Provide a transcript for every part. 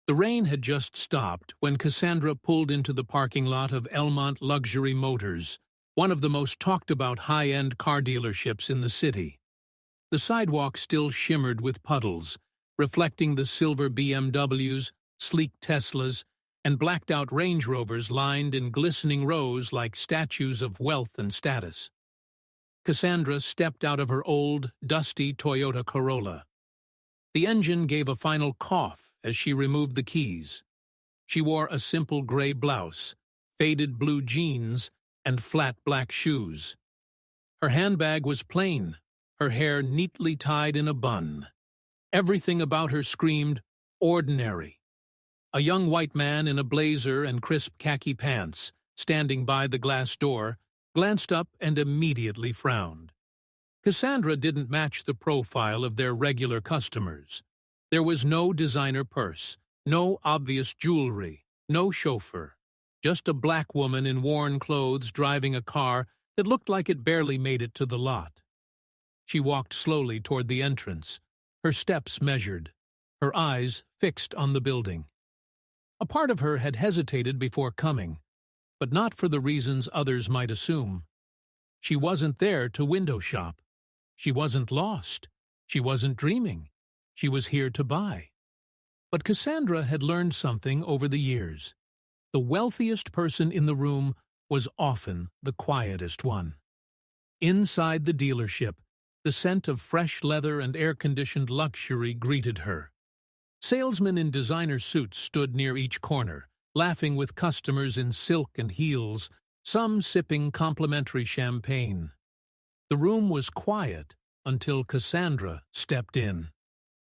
The rain had just stopped when Cassandra pulled into the parking lot of Elmont Luxury Motors, one of the most talked-about high-end car dealerships in the city. The sidewalk still shimmered with puddles, reflecting the silver BMWs, sleek Teslas, and blacked-out Range Rovers lined in glistening rows like statues of wealth and status. Cassandra stepped out of her old, dusty Toyota Corolla. The engine gave a final cough as she removed the keys. She wore a simple gray blouse, faded blue jeans, and flat black shoes. Her handbag was plain, her hair neatly tied in a bun. Everything about her screamed, ordinary. A young white man in a blazer and crisp khaki pants, standing by the glass door, glanced up and immediately frowned. Cassandra didn't match the profile of their regular customers. There was no designer purse, no obvious jewelry, no chauffeur, just a black woman in worn clothes driving a car that looked like it barely made it to the lot. She walked slowly toward the entrance, her steps measured, her eyes fixed on the building. A part of her had hesitated before coming, but not for the reasons others might assume. She wasn't there to window shop. She wasn't lost. She wasn't dreaming. She was here to buy. But Cassandra had learned something over the years. The wealthiest person in the room was often the quietest one. Inside the dealership, the scent of fresh leather and air-conditioned luxury greeted her. Salesmen in designer suits stood near each corner, laughing with customers in silk and heels, some sipping complimentary champagne. The room was quiet until Cassandra stepped in.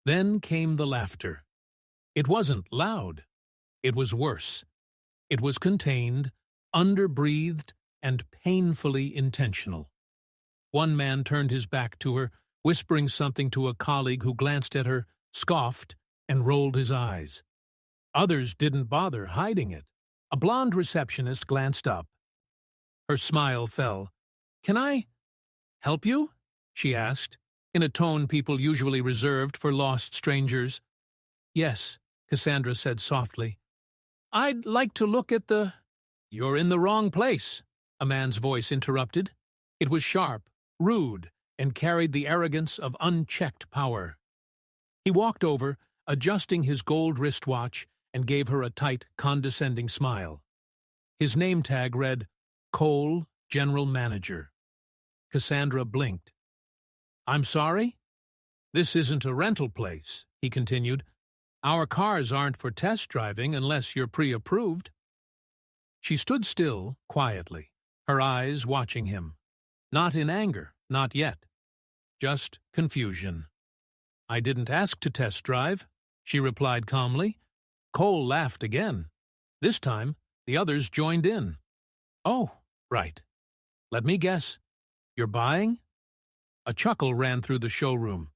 Then came the laughter. It wasn't loud. It was worse. It was contained, underbreathed, and painfully intentional. One man turned his back to her, whispering something to a colleague who glanced at her, scoffed, and rolled his eyes. Others didn't bother hiding it. A blonde receptionist glanced up. Her smile fell. "Can I help you?" she asked, in a tone people usually reserved for lost strangers. "Yes," Cassandra said softly. "I'd like to look at the—" "You're in the wrong place," a man's voice interrupted. It was sharp, rude, and carried the arrogance of unchecked power. He walked over, adjusting his gold wristwatch, and gave her a tight, condescending smile. His name tag read, Cole, General Manager. Cassandra blinked. "I'm sorry? This isn't a rental place," he continued. "Our cars aren't for test driving unless you're pre-approved." She stood still, quietly, her eyes watching him. Not in anger, not yet. Just confusion. "I didn't ask to test drive," she replied calmly. Cole laughed again. This time, the others joined in. "Oh, right. Let me guess. You're buying?" A chuckle ran through the showroom.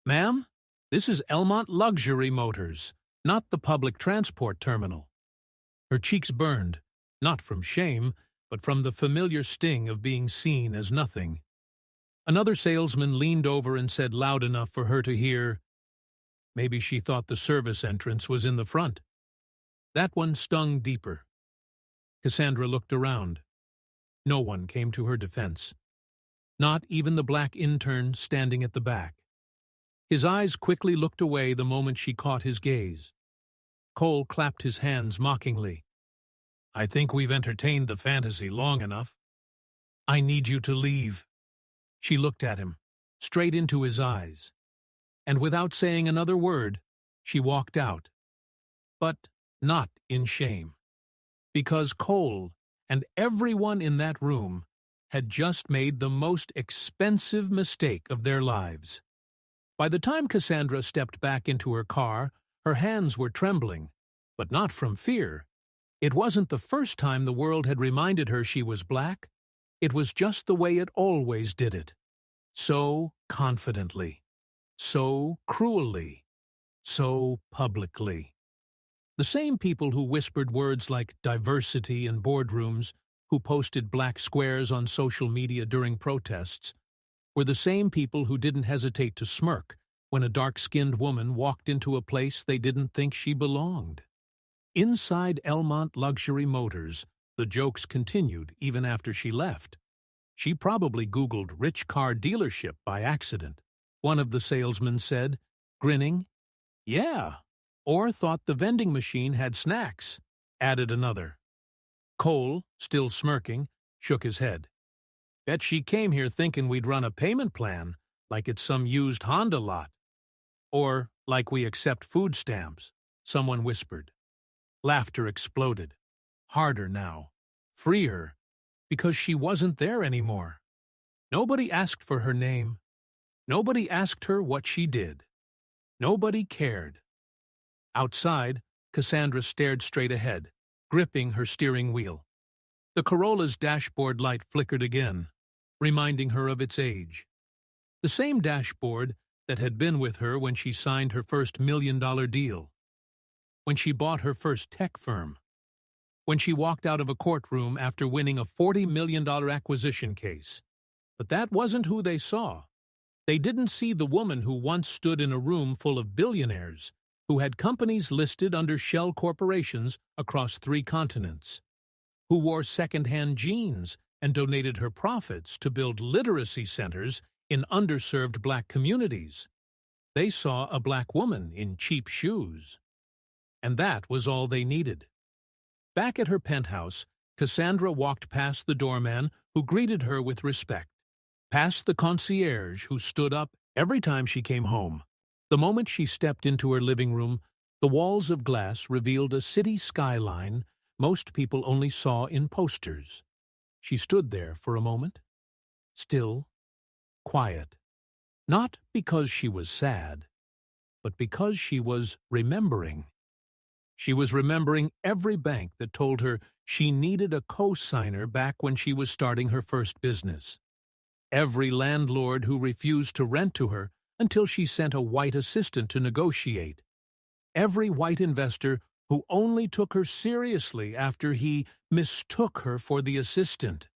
"Ma'am, this is Elmont Luxury Motors, not the public transport terminal." Her cheeks burned, not from shame, but from the familiar sting of being seen as nothing. Another salesman leaned over and said loud enough for her to hear, "Maybe she thought the service entrance was in the front." That one stung deeper. Cassandra looked around. No one came to her defense. Not even the black intern standing at the back. His eyes quickly looked away the moment she caught his gaze. Cole clapped his hands mockingly. "I think we've entertained the fantasy long enough. I need you to leave." She looked at him, straight into his eyes, and without saying another word, she walked out. But not in shame, because Cole and everyone in that room had just made the most expensive mistake of their lives. By the time Cassandra stepped back into her car, her hands were trembling, but not from fear. It wasn't the first time the world had reminded her she was black. It was just the way it always did it. So confidently, so cruelly, so publicly. The same people who whispered words like diversity in boardrooms, who posted black squares on social media during protests, were the same people who didn't hesitate to smirk when a dark-skinned woman walked into a place they didn't think she belonged. Inside Elmont Luxury Motors, the jokes continued even after she left. She probably Googled rich car dealership by accident, one of the salesmen said, grinning. Yeah, or thought the vending machine had snacks, added another. Cole, still smirking, shook his head. Bet she came here thinking we'd run a payment plan, like it's some used Honda lot. Or like we accept food stamps, someone whispered. Laughter exploded. Harder now. Freer. Because she wasn't there anymore. Nobody asked for her name. Nobody asked her what she did. Nobody cared. Outside, Cassandra stared straight ahead, gripping her steering wheel. The Corolla's dashboard light flickered again, reminding her of its age. The same dashboard that had been with her when she signed her first $1 million deal, when she bought her first tech firm, when she walked out of a courtroom after winning a $40 million acquisition case. But that wasn't who they saw. They didn't see the woman who once stood in a room full of billionaires, who had companies listed under shell corporations across 3 continents, who wore second-hand jeans and donated her profits to build literacy centers in underserved black communities. They saw a black woman in cheap shoes. And that was all they needed. Back at her penthouse, Cassandra walked past the doorman who greeted her with respect, past the concierge who stood up every time she came home. The moment she stepped into her living room, the walls of glass revealed a city skyline most people only saw in posters. She stood there for a moment, still, quiet, not because she was sad, but because she was remembering. She was remembering every bank that told her she needed a co-signer back when she was starting her first business. Every landlord who refused to rent to her until she sent a white assistant to negotiate. Every white investor who only took her seriously after he mistook her for the assistant.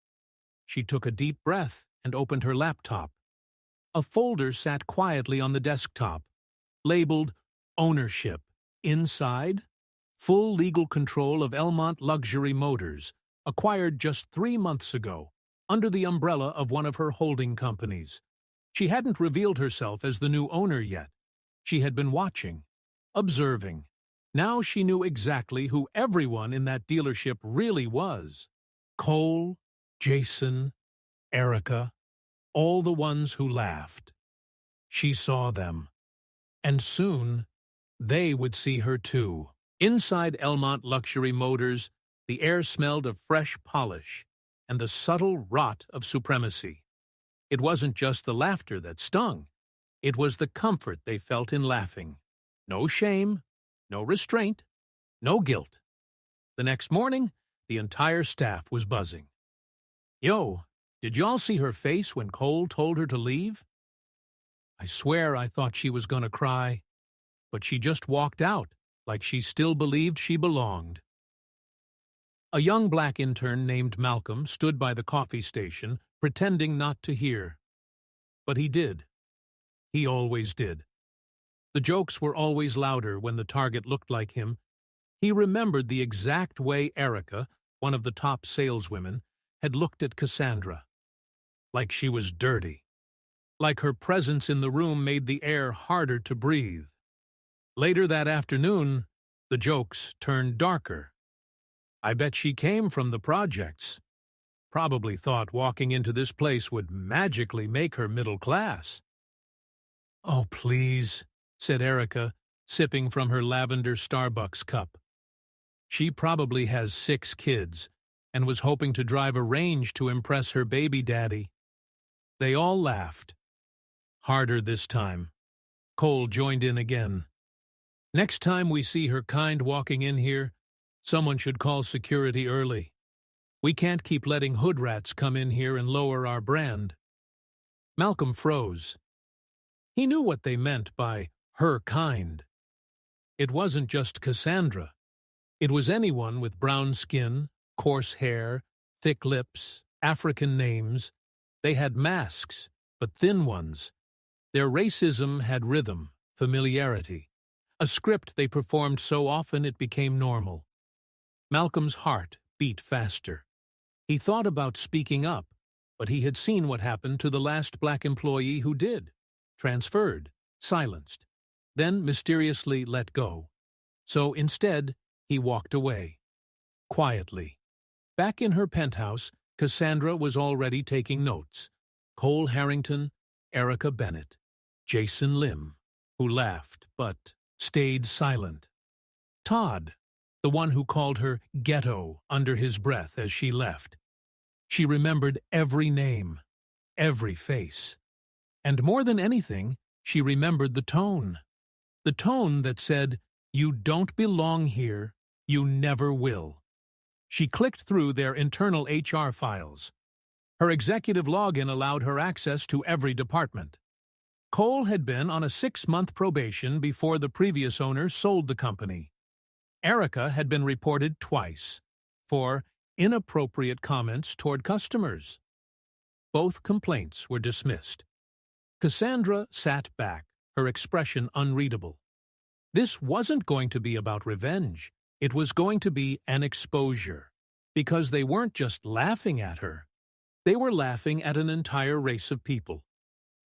She took a deep breath and opened her laptop. A folder sat quietly on the desktop, labeled Ownership. Inside, full legal control of Elmont Luxury Motors, acquired just 3 months ago, under the umbrella of one of her holding companies. She hadn't revealed herself as the new owner yet. She had been watching, observing. Now she knew exactly who everyone in that dealership really was. Cole, Jason, Erica, all the ones who laughed. She saw them. And soon, they would see her too. Inside Elmont Luxury Motors, the air smelled of fresh polish and the subtle rot of supremacy. It wasn't just the laughter that stung. It was the comfort they felt in laughing. No shame, no restraint, no guilt. The next morning, the entire staff was buzzing. Yo, did y'all see her face when Cole told her to leave? I swear I thought she was gonna cry, but she just walked out like she still believed she belonged. A young black intern named Malcolm stood by the coffee station, pretending not to hear. But he did. He always did. The jokes were always louder when the target looked like him. He remembered the exact way Erica, one of the top saleswomen, had looked at Cassandra. Like she was dirty. Like her presence in the room made the air harder to breathe. Later that afternoon, the jokes turned darker. I bet she came from the projects. Probably thought walking into this place would magically make her middle class. Oh, please, said Erica, sipping from her lavender Starbucks cup. She probably has 6 kids and was hoping to drive a range to impress her baby daddy. They all laughed. Harder this time. Cole joined in again. Next time we see her kind walking in here, someone should call security early. We can't keep letting hood rats come in here and lower our brand. Malcolm froze. He knew what they meant by her kind. It wasn't just Cassandra. It was anyone with brown skin, coarse hair, thick lips, African names. They had masks, but thin ones. Their racism had rhythm, familiarity. a script they performed so often it became normal. Malcolm's heart beat faster. He thought about speaking up, but he had seen what happened to the last black employee who did. Transferred, silenced, then mysteriously let go. So instead, he walked away. Quietly. Back in her penthouse, Cassandra was already taking notes. Cole Harrington, Erica Bennett, Jason Lim, who laughed but stayed silent. Todd, the one who called her ghetto under his breath as she left. She remembered every name, every face. And more than anything, she remembered the tone. The tone that said, "You don't belong here, you never will." She clicked through their internal HR files. Her executive login allowed her access to every department. Cole had been on a 6-month probation before the previous owner sold the company. Erica had been reported twice for inappropriate comments toward customers. Both complaints were dismissed. Cassandra sat back, her expression unreadable. This wasn't going to be about revenge. It was going to be an exposure, because they weren't just laughing at her. They were laughing at an entire race of people.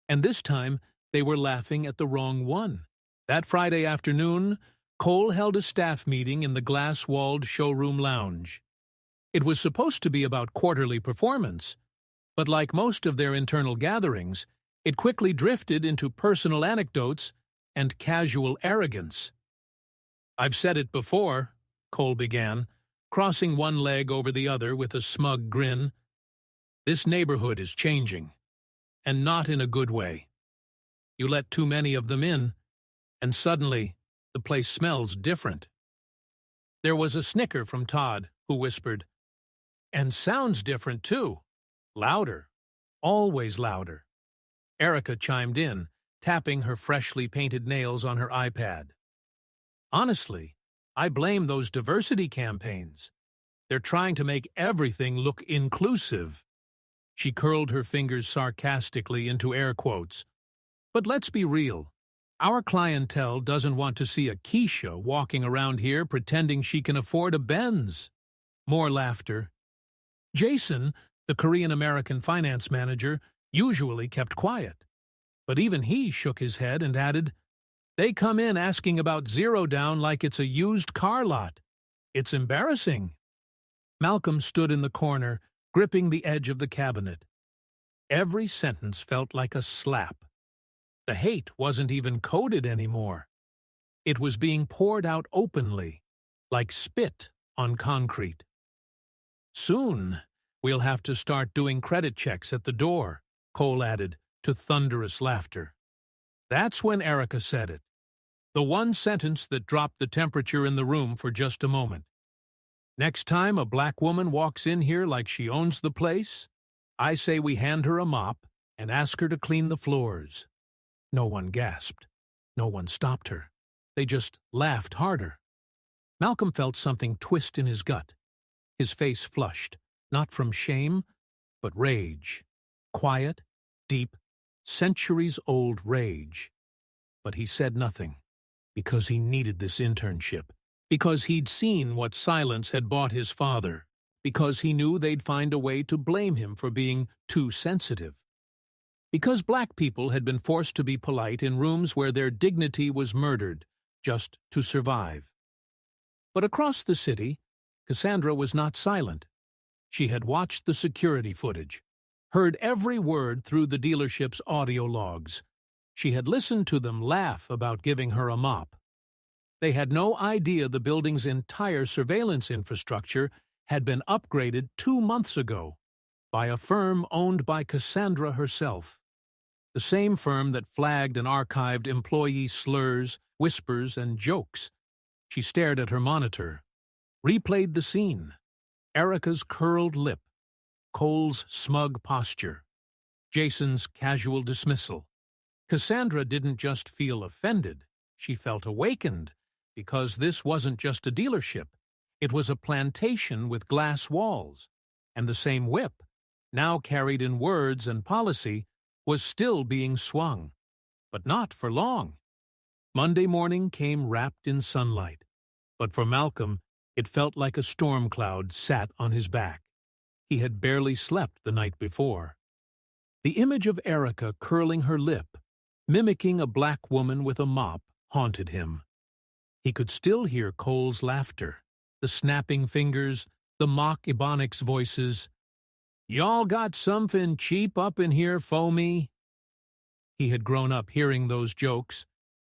And this time, they were laughing at the wrong one. That Friday afternoon, Cole held a staff meeting in the glass-walled showroom lounge. It was supposed to be about quarterly performance, but like most of their internal gatherings, it quickly drifted into personal anecdotes and casual arrogance. "I've said it before," Cole began, crossing one leg over the other with a smug grin. "This neighborhood is changing, and not in a good way. You let too many of them in, and suddenly the place smells different." There was a snicker from Todd, who whispered, "And sounds different, too. Louder. Always louder." Erica chimed in, tapping her freshly painted nails on her iPad. "Honestly, I blame those diversity campaigns. They're trying to make everything look inclusive." She curled her fingers sarcastically into air quotes. "But let's be real. Our clientele doesn't want to see a Keisha walking around here pretending she can afford a Benz." More laughter. Jason, the Korean-American finance manager, usually kept quiet. But even he shook his head and added, "They come in asking about Zero Down like it's a used car lot. It's embarrassing." Malcolm stood in the corner, gripping the edge of the cabinet. Every sentence felt like a slap. The hate wasn't even coded anymore. It was being poured out openly, like spit on concrete. "Soon, we'll have to start doing credit checks at the door," Cole added, to thunderous laughter. That's when Erica said it. The one sentence that dropped the temperature in the room for just a moment. "Next time a black woman walks in here like she owns the place, I say we hand her a mop and ask her to clean the floors." No one gasped. No one stopped her. They just laughed harder. Malcolm felt something twist in his gut. His face flushed, not from shame, but rage. Quiet, deep, centuries-old rage. But he said nothing, because he needed this internship, because he'd seen what silence had bought his father, because he knew they'd find a way to blame him for being too sensitive. Because black people had been forced to be polite in rooms where their dignity was murdered, just to survive. But across the city, Cassandra was not silent. She had watched the security footage, heard every word through the dealership's audio logs. She had listened to them laugh about giving her a mop. They had no idea the building's entire surveillance infrastructure had been upgraded 2 months ago by a firm owned by Cassandra herself. The same firm that flagged and archived employee slurs, whispers, and jokes. She stared at her monitor, replayed the scene. Erica's curled lip, Cole's smug posture, Jason's casual dismissal. Cassandra didn't just feel offended, she felt awakened, because this wasn't just a dealership. It was a plantation with glass walls, and the same whip, now carried in words and policy, was still being swung, but not for long. Monday morning came wrapped in sunlight, but for Malcolm, it felt like a storm cloud sat on his back. He had barely slept the night before. The image of Erica curling her lip, mimicking a black woman with a mop, haunted him. He could still hear Cole's laughter, the snapping fingers, the mock Ebonics voices. "Y'all got something cheap up in here for me?" He had grown up hearing those jokes,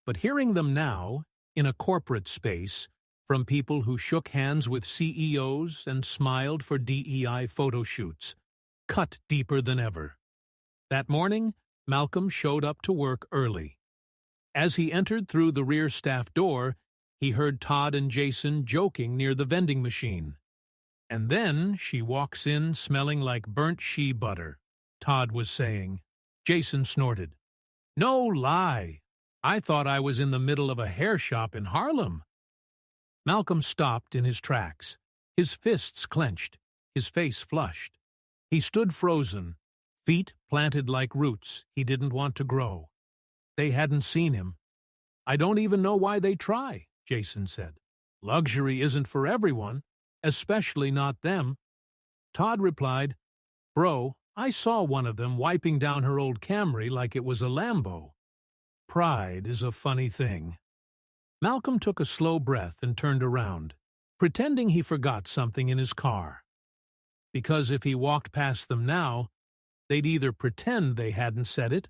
but hearing them now, in a corporate space, from people who shook hands with CEOs and smiled for DEI photo shoots, cut deeper than ever. That morning, Malcolm showed up to work early. As he entered through the rear staff door, he heard Todd and Jason joking near the vending machine. "And then she walks in smelling like burnt shea butter," Todd was saying. Jason snorted. "No lie. I thought I was in the middle of a hair shop in Harlem." Malcolm stopped in his tracks, his fists clenched, his face flushed. He stood frozen, feet planted like roots he didn't want to grow. They hadn't seen him. "I don't even know why they try," Jason said. "Luxury isn't for everyone, especially not them." Todd replied, "Bro, I saw one of them wiping down her old Camry like it was a Lambo." Pride is a funny thing. Malcolm took a slow breath and turned around, pretending he forgot something in his car. Because if he walked past them now, they'd either pretend they hadn't said it,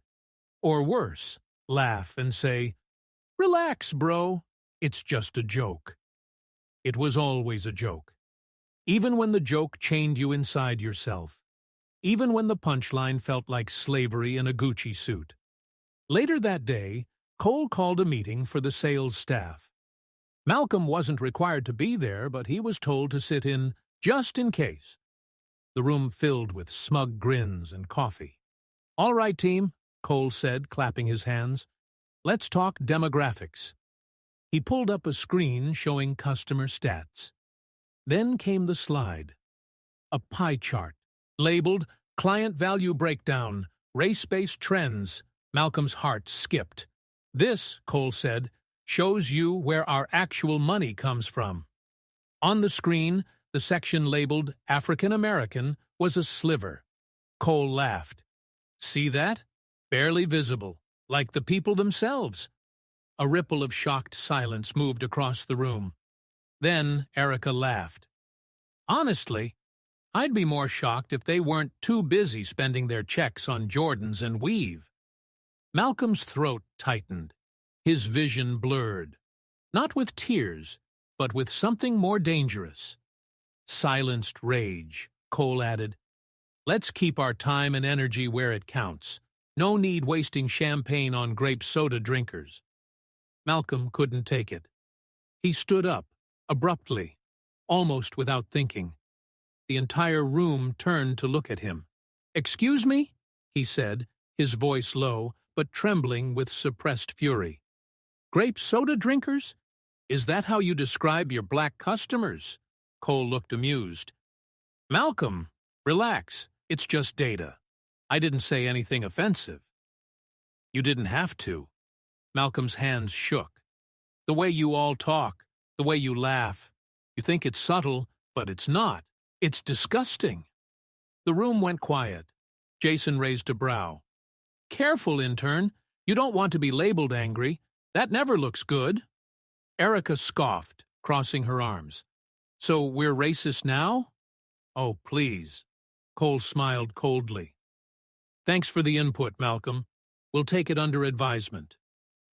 or worse, laugh and say, "Relax, bro, it's just a joke." It was always a joke. Even when the joke chained you inside yourself. Even when the punchline felt like slavery in a Gucci suit. Later that day, Cole called a meeting for the sales staff. Malcolm wasn't required to be there, but he was told to sit in just in case. The room filled with smug grins and coffee. "All right, team," Cole said, clapping his hands. "Let's talk demographics." He pulled up a screen showing customer stats. Then came the slide. A pie chart, labeled Client Value Breakdown, Race-Based Trends. Malcolm's heart skipped. "This," Cole said, "shows you where our actual money comes from." On the screen, the section labeled African American was a sliver. Cole laughed. "See that? Barely visible, like the people themselves." A ripple of shocked silence moved across the room. Then Erica laughed. "Honestly, I'd be more shocked if they weren't too busy spending their checks on Jordans and weave." Malcolm's throat tightened, his vision blurred, not with tears, but with something more dangerous. Silenced rage, Cole added. "Let's keep our time and energy where it counts. No need wasting champagne on grape soda drinkers." Malcolm couldn't take it. He stood up, abruptly, almost without thinking. The entire room turned to look at him. "Excuse me?" he said, his voice low, but trembling with suppressed fury. "Grape soda drinkers? Is that how you describe your black customers?" Cole looked amused. "Malcolm, relax. It's just data. I didn't say anything offensive." "You didn't have to." Malcolm's hands shook. "The way you all talk, the way you laugh. You think it's subtle, but it's not. It's disgusting." The room went quiet. Jason raised a brow. "Careful, intern. You don't want to be labeled angry. That never looks good." Erica scoffed, crossing her arms. "So we're racist now?" "Oh, please." Cole smiled coldly. "Thanks for the input, Malcolm. We'll take it under advisement.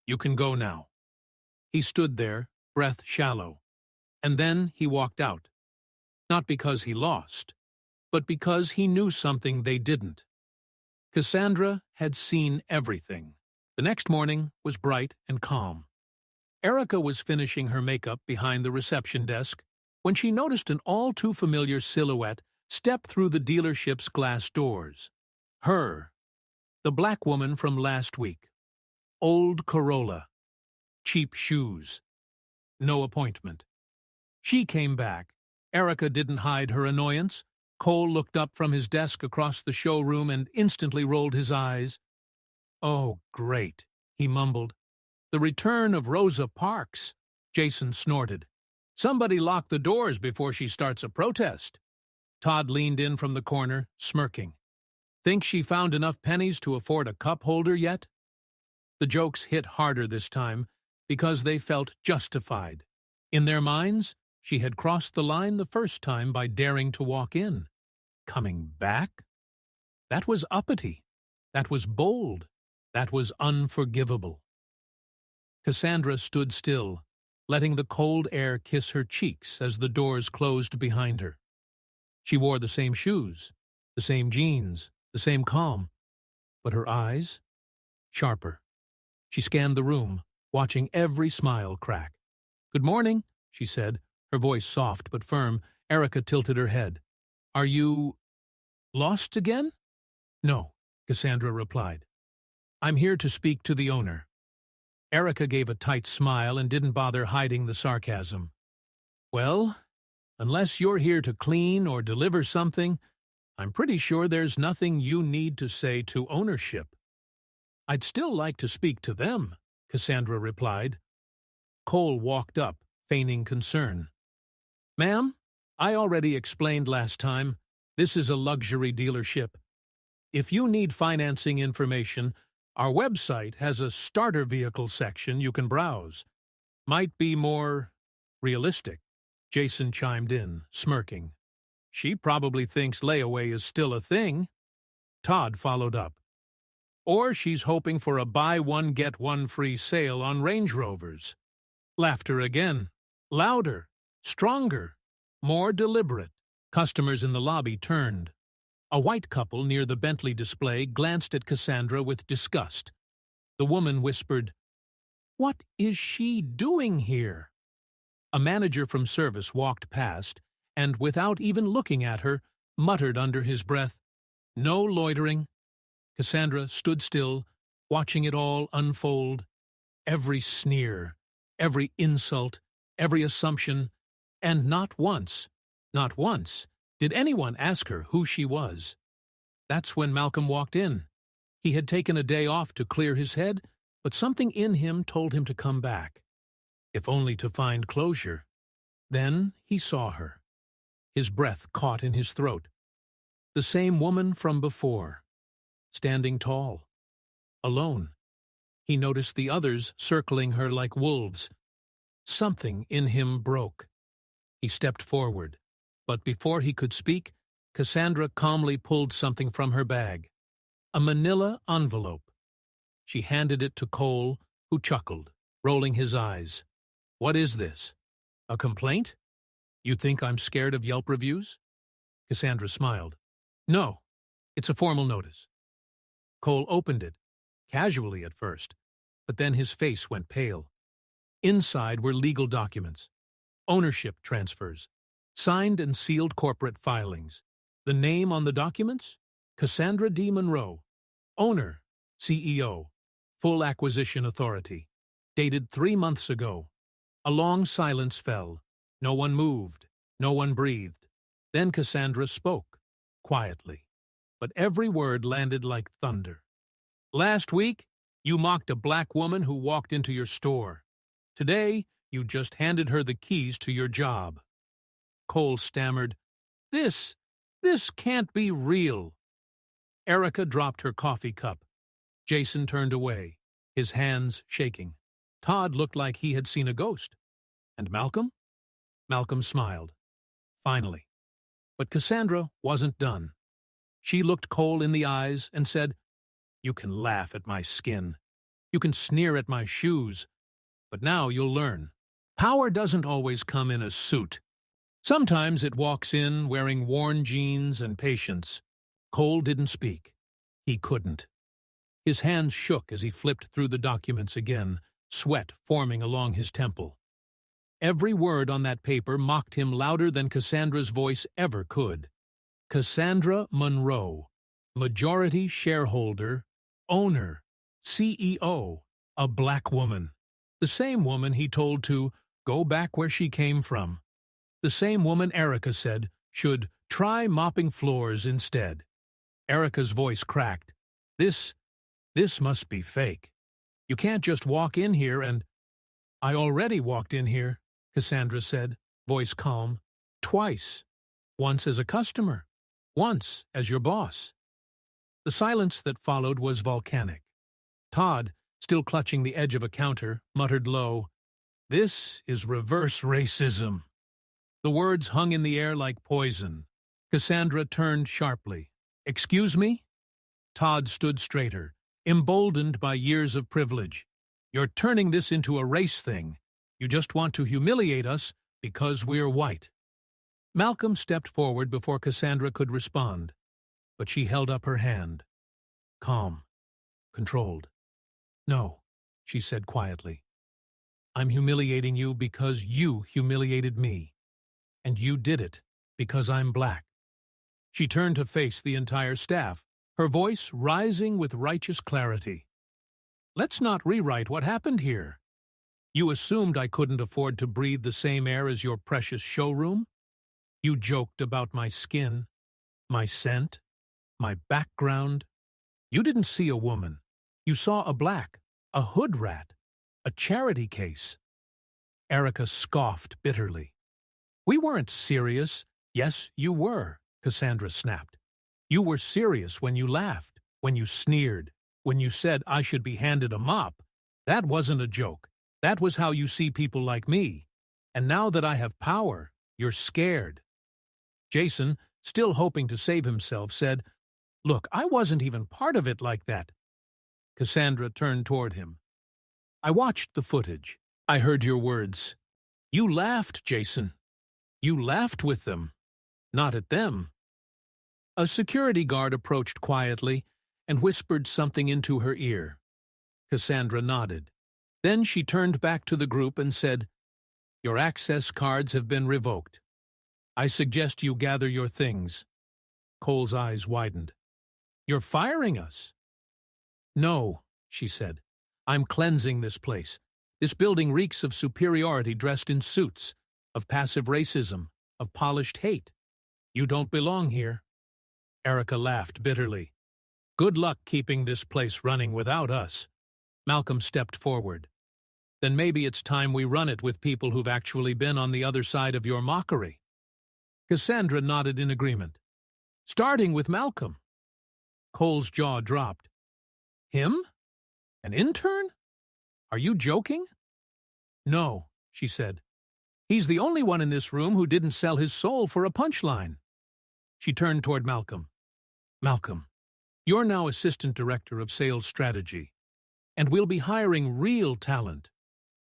You can go now." He stood there, breath shallow. And then he walked out. Not because he lost, but because he knew something they didn't. Cassandra had seen everything. The next morning was bright and calm. Erica was finishing her makeup behind the reception desk when she noticed an all-too-familiar silhouette step through the dealership's glass doors. Her, the black woman from last week. Old Corolla. Cheap shoes. No appointment. She came back. Erica didn't hide her annoyance. Cole looked up from his desk across the showroom and instantly rolled his eyes. "Oh, great," he mumbled. The return of Rosa Parks, Jason snorted. Somebody lock the doors before she starts a protest. Todd leaned in from the corner, smirking. Think she found enough pennies to afford a cup holder yet? The jokes hit harder this time because they felt justified. In their minds, she had crossed the line the first time by daring to walk in. Coming back? That was uppity. That was bold. That was unforgivable. Cassandra stood still, letting the cold air kiss her cheeks as the doors closed behind her. She wore the same shoes, the same jeans, the same calm, but her eyes, sharper. She scanned the room, watching every smile crack. "Good morning," she said, her voice soft but firm. Erica tilted her head. "Are you lost again?" "No," Cassandra replied. "I'm here to speak to the owner." Erica gave a tight smile and didn't bother hiding the sarcasm. "Well, unless you're here to clean or deliver something, I'm pretty sure there's nothing you need to say to ownership." "I'd still like to speak to them," Cassandra replied. Cole walked up, feigning concern. "Ma'am, I already explained last time, this is a luxury dealership. If you need financing information, our website has a starter vehicle section you can browse. Might be more realistic," Jason chimed in, smirking. "She probably thinks layaway is still a thing." Todd followed up. "Or she's hoping for a buy one get one free sale on Range Rovers." Laughter again. Louder, stronger, more deliberate. Customers in the lobby turned. A white couple near the Bentley display glanced at Cassandra with disgust. The woman whispered, "What is she doing here?" A manager from service walked past and, without even looking at her, muttered under his breath, "No loitering." Cassandra stood still, watching it all unfold. Every sneer, every insult, every assumption, and not once, did anyone ask her who she was. That's when Malcolm walked in. He had taken a day off to clear his head, but something in him told him to come back, if only to find closure. Then he saw her. His breath caught in his throat. The same woman from before, standing tall, alone. He noticed the others circling her like wolves. Something in him broke. He stepped forward, but before he could speak, Cassandra calmly pulled something from her bag. A manila envelope. She handed it to Cole, who chuckled, rolling his eyes. "What is this? A complaint? You think I'm scared of Yelp reviews?" Cassandra smiled. "No, it's a formal notice." Cole opened it, casually at first, but then his face went pale. Inside were legal documents, ownership transfers, signed and sealed corporate filings. The name on the documents? Cassandra D. Monroe. Owner, CEO, full acquisition authority. Dated 3 months ago. A long silence fell. No one moved. No one breathed. Then Cassandra spoke, quietly, but every word landed like thunder. "Last week, you mocked a black woman who walked into your store. Today, you just handed her the keys to your job." Cole stammered, This can't be real." Erica dropped her coffee cup. Jason turned away, his hands shaking. Todd looked like he had seen a ghost. And Malcolm? Malcolm smiled. Finally. But Cassandra wasn't done. She looked Cole in the eyes and said, "You can laugh at my skin. You can sneer at my shoes. But now you'll learn. Power doesn't always come in a suit. Sometimes it walks in wearing worn jeans and patience." Cole didn't speak. He couldn't. His hands shook as he flipped through the documents again, sweat forming along his temple. Every word on that paper mocked him louder than Cassandra's voice ever could. Cassandra Monroe, majority shareholder, owner, CEO, a black woman. The same woman he told to go back where she came from. The same woman Erica said should try mopping floors instead. Erica's voice cracked. This must be fake. You can't just walk in here and— I already walked in here, Cassandra said, voice calm. Twice. Once as a customer. Once as your boss. The silence that followed was volcanic. Todd, still clutching the edge of a counter, muttered low, "This is reverse racism." The words hung in the air like poison. Cassandra turned sharply. "Excuse me?" Todd stood straighter, emboldened by years of privilege. "You're turning this into a race thing. You just want to humiliate us because we're white." Malcolm stepped forward before Cassandra could respond, but she held up her hand. Calm. Controlled. "No," she said quietly. "I'm humiliating you because you humiliated me. And you did it because I'm black." She turned to face the entire staff, her voice rising with righteous clarity. "Let's not rewrite what happened here. You assumed I couldn't afford to breathe the same air as your precious showroom. You joked about my skin, my scent, my background. You didn't see a woman. You saw a black, a hood rat, a charity case." Erica scoffed bitterly. "We weren't serious." "Yes, you were," Cassandra snapped. "You were serious when you laughed, when you sneered, when you said I should be handed a mop. That wasn't a joke. That was how you see people like me. And now that I have power, you're scared." Jason, still hoping to save himself, said, "Look, I wasn't even part of it like that." Cassandra turned toward him. "I watched the footage. I heard your words. You laughed, Jason. You laughed with them, not at them." A security guard approached quietly and whispered something into her ear. Cassandra nodded. Then she turned back to the group and said, "Your access cards have been revoked. I suggest you gather your things." Cole's eyes widened. "You're firing us?" "No," she said. "I'm cleansing this place. This building reeks of superiority dressed in suits, of passive racism, of polished hate. You don't belong here." Erica laughed bitterly. "Good luck keeping this place running without us." Malcolm stepped forward. "Then maybe it's time we run it with people who've actually been on the other side of your mockery." Cassandra nodded in agreement. "Starting with Malcolm." Cole's jaw dropped. "Him? An intern? Are you joking?" "No," she said. "He's the only one in this room who didn't sell his soul for a punchline." She turned toward Malcolm. "Malcolm, you're now Assistant Director of Sales Strategy, and we'll be hiring real talent,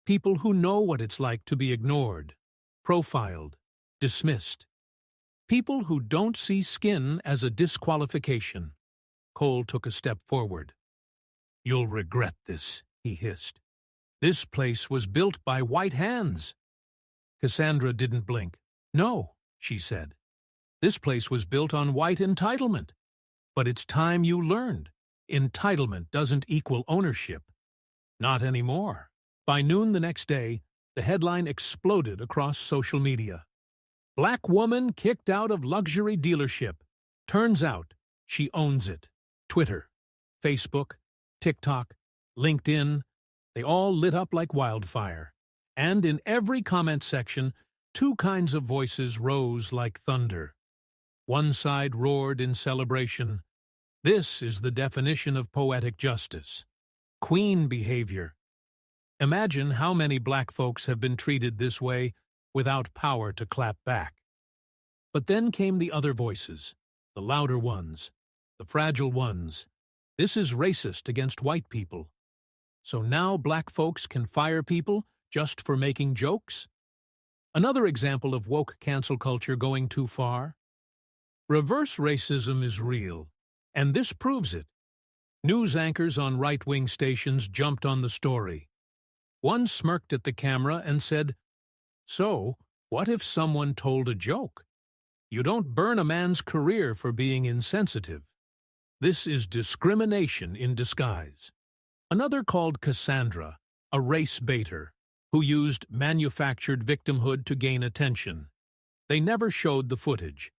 people who know what it's like to be ignored, profiled, dismissed. People who don't see skin as a disqualification." Cole took a step forward. "You'll regret this," he hissed. "This place was built by white hands." Cassandra didn't blink. "No," she said. "This place was built on white entitlement. But it's time you learned. Entitlement doesn't equal ownership. Not anymore." By noon the next day, the headline exploded across social media. "Black woman kicked out of luxury dealership. Turns out she owns it." Twitter, Facebook, TikTok, LinkedIn, they all lit up like wildfire. And in every comment section, two kinds of voices rose like thunder. One side roared in celebration. "This is the definition of poetic justice. Queen behavior. Imagine how many black folks have been treated this way without power to clap back." But then came the other voices, the louder ones, the fragile ones. "This is racist against white people. So now black folks can fire people just for making jokes?" Another example of woke cancel culture going too far. Reverse racism is real, and this proves it. News anchors on right-wing stations jumped on the story. One smirked at the camera and said, "So, what if someone told a joke? You don't burn a man's career for being insensitive. This is discrimination in disguise." Another called Cassandra, a race baiter, who used manufactured victimhood to gain attention. They never showed the footage.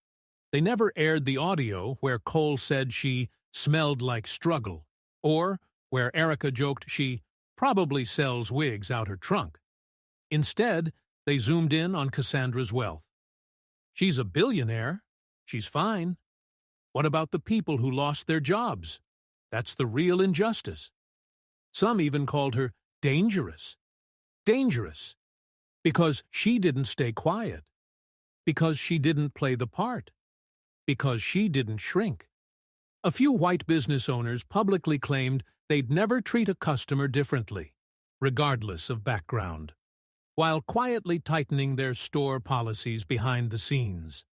They never aired the audio where Cole said she smelled like struggle, or where Erica joked she probably sells wigs out her trunk. Instead, they zoomed in on Cassandra's wealth. She's a billionaire. She's fine. What about the people who lost their jobs? That's the real injustice. Some even called her dangerous. Dangerous. Because she didn't stay quiet. Because she didn't play the part. Because she didn't shrink. A few white business owners publicly claimed they'd never treat a customer differently, regardless of background, while quietly tightening their store policies behind the scenes.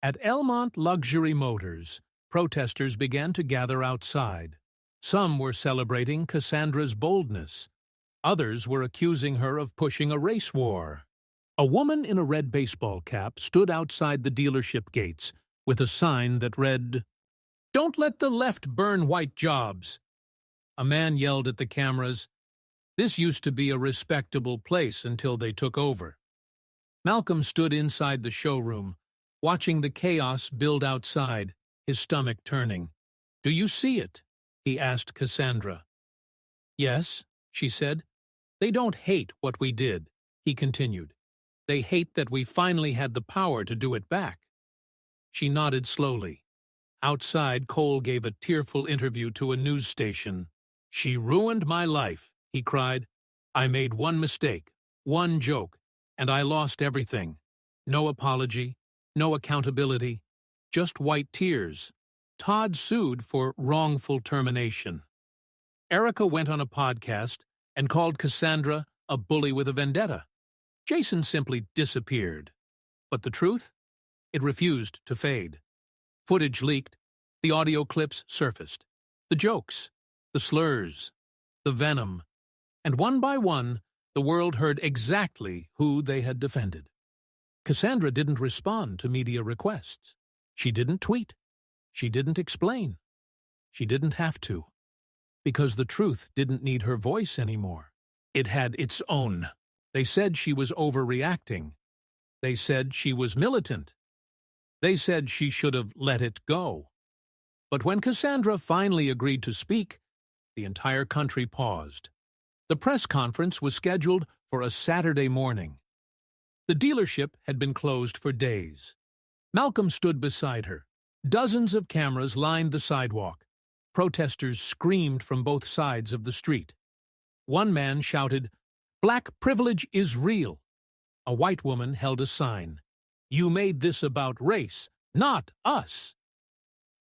At Elmont Luxury Motors, protesters began to gather outside. Some were celebrating Cassandra's boldness. Others were accusing her of pushing a race war. A woman in a red baseball cap stood outside the dealership gates with a sign that read, "Don't let the left burn white jobs." A man yelled at the cameras, "This used to be a respectable place until they took over." Malcolm stood inside the showroom, watching the chaos build outside, his stomach turning. "Do you see it?" he asked Cassandra. "Yes," she said. "They don't hate what we did," he continued. "They hate that we finally had the power to do it back." She nodded slowly. Outside, Cole gave a tearful interview to a news station. "She ruined my life," he cried. "I made one mistake, one joke, and I lost everything. No apology, no accountability, just white tears." Todd sued for wrongful termination. Erica went on a podcast and called Cassandra a bully with a vendetta. Jason simply disappeared. But the truth? It refused to fade. Footage leaked, the audio clips surfaced, the jokes, the slurs, the venom, and one by one, the world heard exactly who they had defended. Cassandra didn't respond to media requests. She didn't tweet. She didn't explain. She didn't have to. Because the truth didn't need her voice anymore. It had its own. They said she was overreacting. They said she was militant. They said she should have let it go. But when Cassandra finally agreed to speak, the entire country paused. The press conference was scheduled for a Saturday morning. The dealership had been closed for days. Malcolm stood beside her. Dozens of cameras lined the sidewalk. Protesters screamed from both sides of the street. One man shouted, "Black privilege is real." A white woman held a sign, "You made this about race, not us."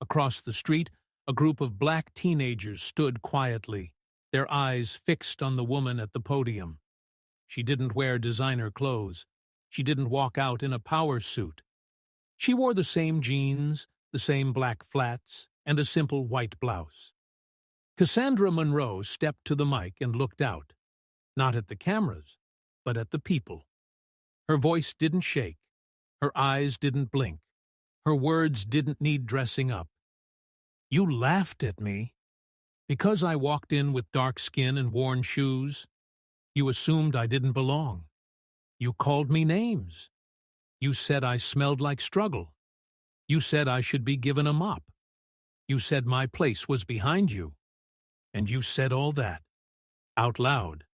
Across the street, a group of black teenagers stood quietly, their eyes fixed on the woman at the podium. She didn't wear designer clothes. She didn't walk out in a power suit. She wore the same jeans, the same black flats, and a simple white blouse. Cassandra Monroe stepped to the mic and looked out, not at the cameras, but at the people. Her voice didn't shake. Her eyes didn't blink. Her words didn't need dressing up. "You laughed at me. Because I walked in with dark skin and worn shoes, you assumed I didn't belong. You called me names. You said I smelled like struggle. You said I should be given a mop. You said my place was behind you. And you said all that, out loud,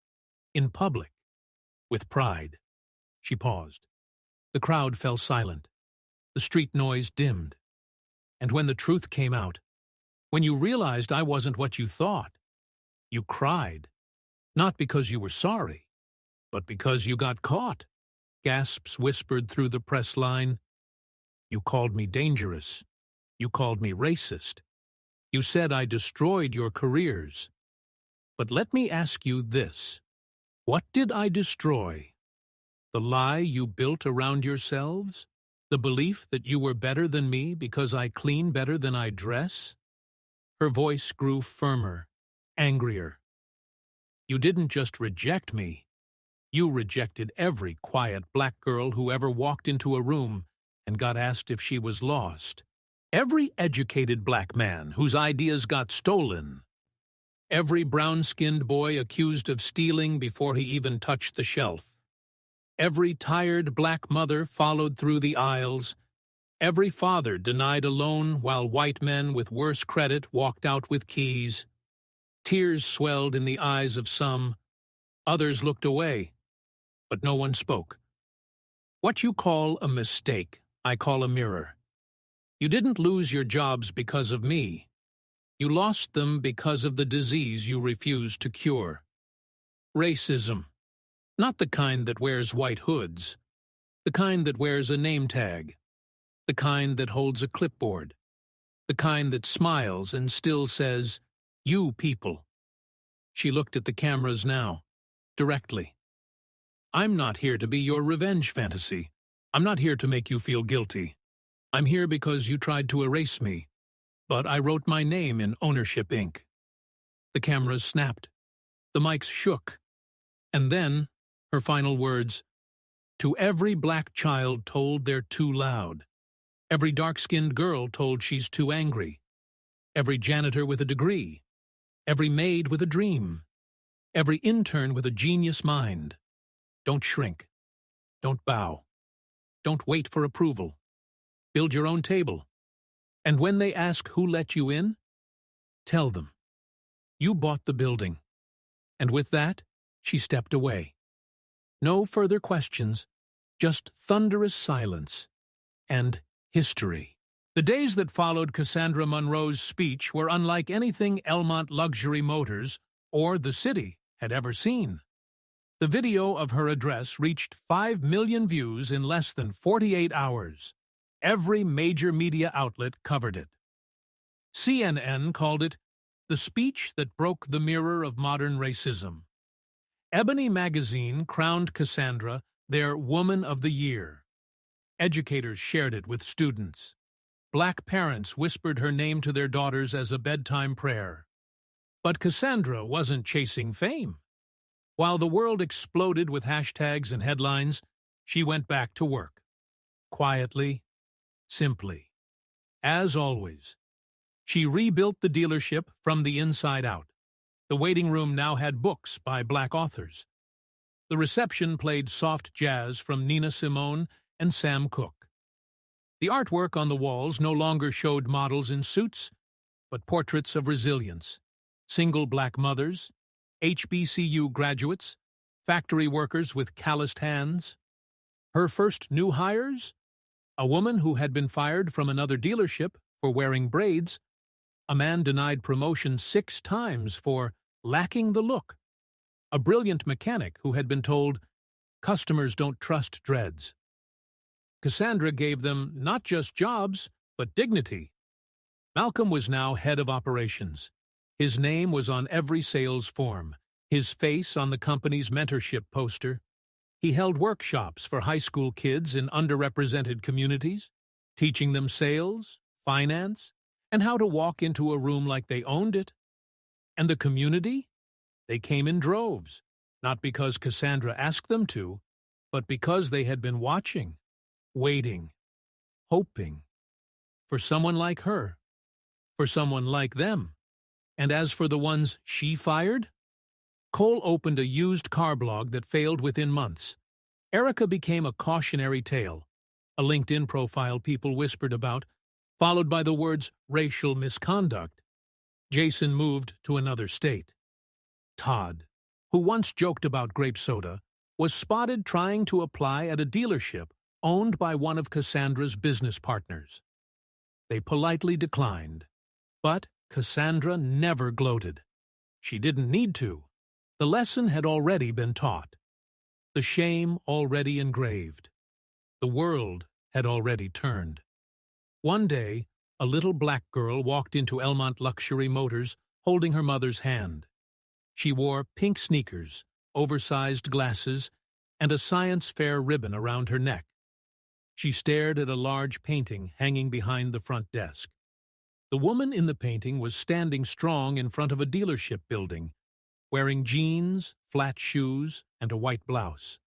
in public, with pride." She paused. The crowd fell silent. The street noise dimmed. And when the truth came out, when you realized I wasn't what you thought, you cried. Not because you were sorry, but because you got caught. Gasps whispered through the press line. "You called me dangerous. You called me racist. You said I destroyed your careers. But let me ask you this. What did I destroy? The lie you built around yourselves? The belief that you were better than me because I clean better than I dress?" Her voice grew firmer, angrier. "You didn't just reject me. You rejected every quiet black girl who ever walked into a room and got asked if she was lost. Every educated black man whose ideas got stolen. Every brown-skinned boy accused of stealing before he even touched the shelf. Every tired black mother followed through the aisles. Every father denied a loan while white men with worse credit walked out with keys. Tears swelled in the eyes of some, Others looked away, but no one spoke. What you call a mistake, I call a mirror. You didn't lose your jobs because of me. You lost them because of the disease you refused to cure. Racism. Not the kind that wears white hoods. The kind that wears a name tag. The kind that holds a clipboard. The kind that smiles and still says, "You people." She looked at the cameras now, directly. I'm not here to be your revenge fantasy. I'm not here to make you feel guilty. I'm here because you tried to erase me, but I wrote my name in ownership ink. The cameras snapped. The mics shook. And then, her final words, to every black child told they're too loud. Every dark-skinned girl told she's too angry. Every janitor with a degree. Every maid with a dream. Every intern with a genius mind. Don't shrink. Don't bow. Don't wait for approval. Build your own table. And when they ask who let you in, tell them. You bought the building. And with that, she stepped away. No further questions, just thunderous silence and history. The days that followed Cassandra Munro's speech were unlike anything Elmont Luxury Motors or the city had ever seen. The video of her address reached 5 million views in less than 48 hours. Every major media outlet covered it. CNN called it the speech that broke the mirror of modern racism. Ebony magazine crowned Cassandra their Woman of the Year. Educators shared it with students. Black parents whispered her name to their daughters as a bedtime prayer. But Cassandra wasn't chasing fame. While the world exploded with hashtags and headlines, she went back to work. Quietly, simply. As always. She rebuilt the dealership from the inside out. The waiting room now had books by black authors. The reception played soft jazz from Nina Simone and Sam Cooke. The artwork on the walls no longer showed models in suits, but portraits of resilience, single black mothers, HBCU graduates, factory workers with calloused hands. Her first new hires? A woman who had been fired from another dealership for wearing braids, a man denied promotion 6 times for lacking the look, a brilliant mechanic who had been told, "Customers don't trust dreads." Cassandra gave them not just jobs, but dignity. Malcolm was now head of operations. His name was on every sales form, his face on the company's mentorship poster. He held workshops for high school kids in underrepresented communities, teaching them sales, finance, and how to walk into a room like they owned it. And the community? They came in droves, not because Cassandra asked them to, but because they had been watching, waiting, hoping, for someone like her, for someone like them. And as for the ones she fired? Cole opened a used car blog that failed within months. Erica became a cautionary tale, a LinkedIn profile people whispered about, followed by the words racial misconduct. Jason moved to another state. Todd, who once joked about grape soda, was spotted trying to apply at a dealership owned by one of Cassandra's business partners. They politely declined, but Cassandra never gloated. She didn't need to. The lesson had already been taught. The shame already engraved. The world had already turned. One day, a little black girl walked into Elmont Luxury Motors holding her mother's hand. She wore pink sneakers, oversized glasses, and a science fair ribbon around her neck. She stared at a large painting hanging behind the front desk. The woman in the painting was standing strong in front of a dealership building, wearing jeans, flat shoes, and a white blouse.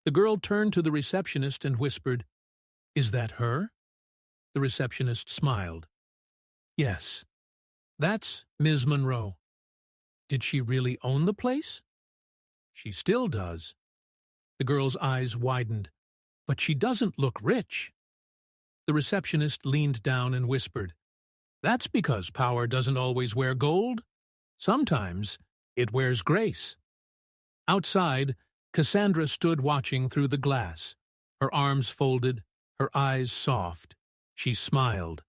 The girl turned to the receptionist and whispered, "Is that her?" The receptionist smiled. "Yes, that's Ms. Monroe." "Did she really own the place?" "She still does." The girl's eyes widened. "But she doesn't look rich." The receptionist leaned down and whispered, "That's because power doesn't always wear gold. Sometimes it wears grace." Outside, Cassandra stood watching through the glass, her arms folded, her eyes soft. She smiled,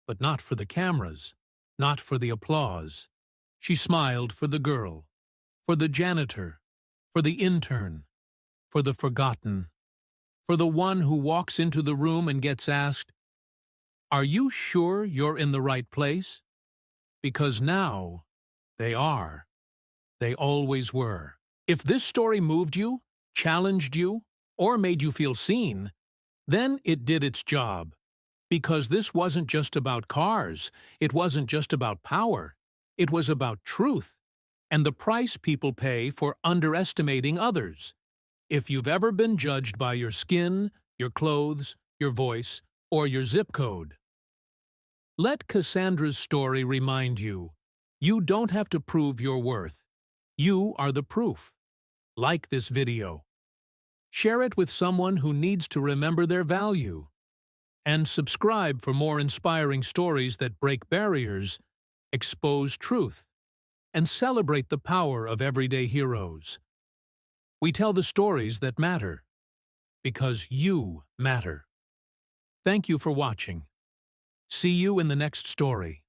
but not for the cameras, not for the applause. She smiled for the girl, for the janitor, for the intern, for the forgotten, for the one who walks into the room and gets asked, "Are you sure you're in the right place?" Because now they are. They always were. If this story moved you, challenged you, or made you feel seen, then it did its job. Because this wasn't just about cars, it wasn't just about power, it was about truth, and the price people pay for underestimating others. If you've ever been judged by your skin, your clothes, your voice, or your zip code, let Cassandra's story remind you, you don't have to prove your worth. You are the proof. Like this video. Share it with someone who needs to remember their value. And subscribe for more inspiring stories that break barriers, expose truth, and celebrate the power of everyday heroes. We tell the stories that matter, because you matter. Thank you for watching. See you in the next story.